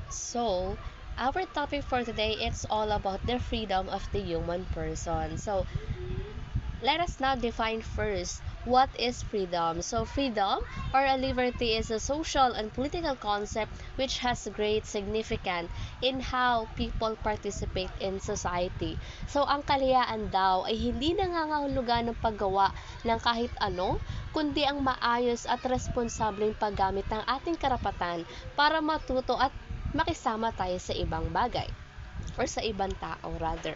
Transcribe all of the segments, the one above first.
So, our topic for today, it's all about the freedom of the human person. So, let us now define first what is freedom. So, freedom or a liberty is a social and political concept which has great significance in how people participate in society. So, ang kalayaan daw ay hindi nangangahulugan ng paggawa ng kahit ano, kundi ang maayos at responsableng paggamit ng ating karapatan para matuto at makisama tayo sa ibang bagay or sa ibang tao rather.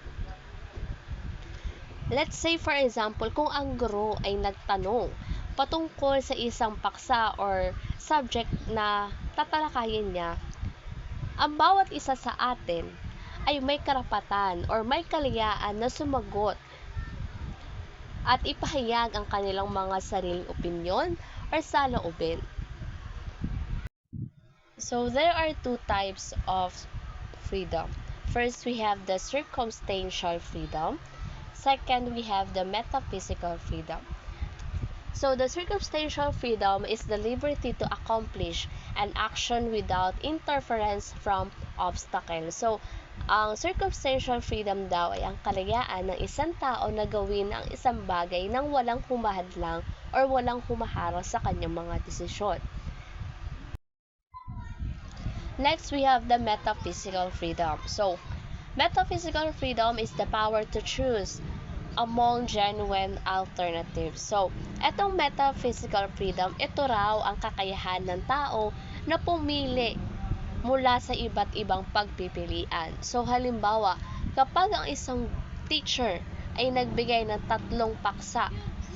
Let's say for example, kung ang guro ay nagtanong patungkol sa isang paksa or subject na tatalakayin niya, ang bawat isa sa atin ay may karapatan or may kalayaan na sumagot at ipahayag ang kanilang mga sariling opinyon or saloobin. So there are two types of freedom. First, we have the circumstantial freedom. Second, we have the metaphysical freedom. So, the circumstantial freedom is the liberty to accomplish an action without interference from obstacles. So, ang circumstantial freedom daw ay ang kalayaan ng isang tao na gawin ang isang bagay nang walang humahadlang or walang humaharang sa kanyang mga desisyon. Next, we have the metaphysical freedom. So, metaphysical freedom is the power to choose among genuine alternatives. So, etong metaphysical freedom, ito raw ang kakayahan ng tao na pumili mula sa iba't ibang pagpipilian. So, halimbawa, kapag ang isang teacher ay nagbigay ng 3 paksa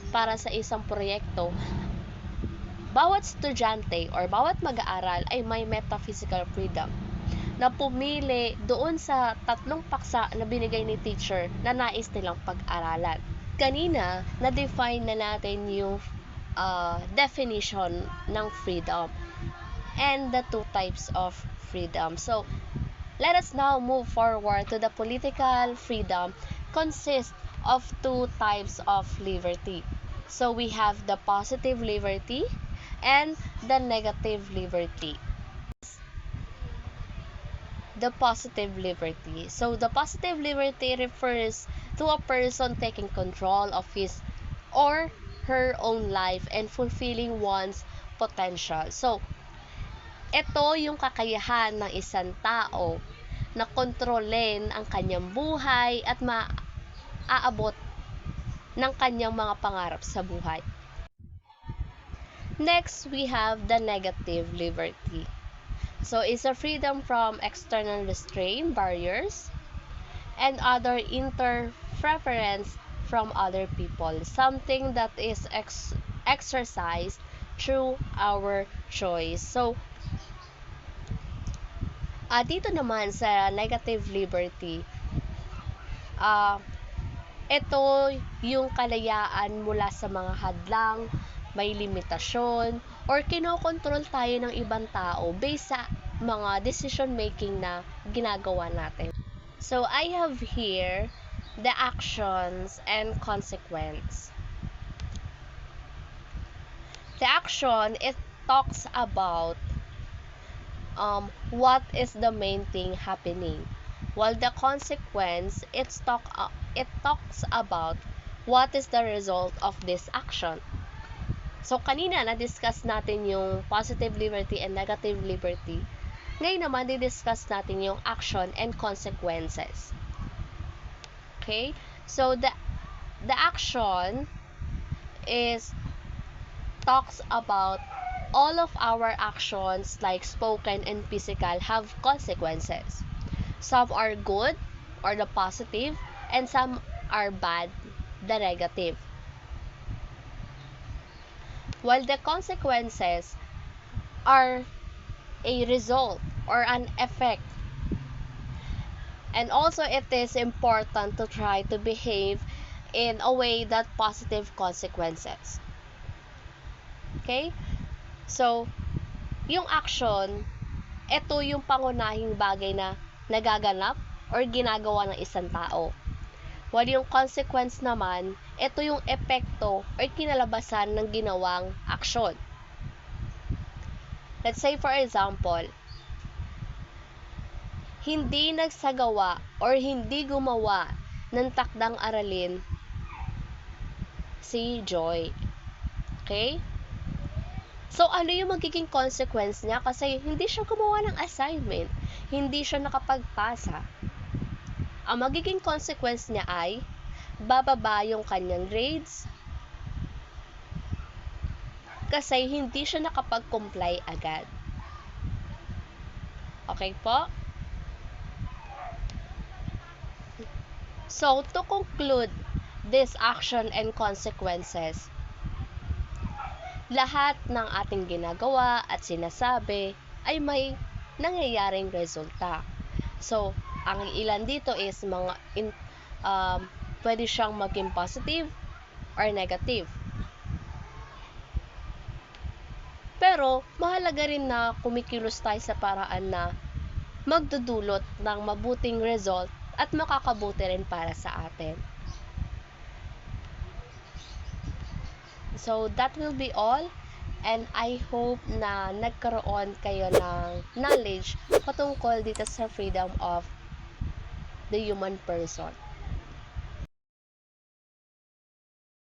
para sa isang proyekto, bawat estudyante or bawat mag-aaral ay may metaphysical freedom na pumili doon sa 3 paksa na binigay ni teacher na nais nilang pag-aralan. Kanina, na-define na natin yung definition ng freedom and the two types of freedom. So, let us now move forward to the political freedom consists of two types of liberty. So, we have the positive liberty and the negative liberty. The positive liberty. So, the positive liberty refers to a person taking control of his or her own life and fulfilling one's potential. So, ito yung kakayahan ng isang tao na kontrolin ang kanyang buhay at maaabot ng kanyang mga pangarap sa buhay. Next, we have the negative liberty. So, it's a freedom from external restraint, barriers, and other interference from other people. Something that is exercised through our choice. So, dito naman sa negative liberty, ito yung kalayaan mula sa mga hadlang, may limitasyon, or kinokontrol tayo ng ibang tao based sa mga decision making na ginagawa natin. So, I have here the actions and consequence. The action, it talks about what is the main thing happening, while the consequence, it talks about what is the result of this action. So, kanina, na-discuss natin yung positive liberty and negative liberty. Ngayon naman, di-discuss natin yung action and consequences. Okay? So, the action talks about all of our actions, like spoken and physical, have consequences. Some are good, or the positive, and some are bad, the negative. While the consequences are a result or an effect. And also, it is important to try to behave in a way that positive consequences. Okay? So, yung action, ito yung pangunahing bagay na nagaganap or ginagawa ng isang tao. While yung consequence naman, ito yung epekto or kinalabasan ng ginawang aksyon. Let's say for example, hindi nagsagawa or hindi gumawa ng takdang aralin si Joy. Okay? So, ano yung magiging consequence niya? Kasi hindi siya gumawa ng assignment. Hindi siya nakapagpasa. Ang magiging consequence niya ay bababa yung kanyang grades kasi hindi siya nakapag-comply agad. Okay po? So, to conclude this action and consequences, lahat ng ating ginagawa at sinasabi ay may nangyayaring resulta. So, ang ilan dito is pwede siyang maging positive or negative. Pero, mahalaga rin na kumikilos tayo sa paraan na magdudulot ng mabuting result at makakabuti rin para sa atin. So, that will be all. And I hope na nagkaroon kayo ng knowledge patungkol dito sa freedom of the human person.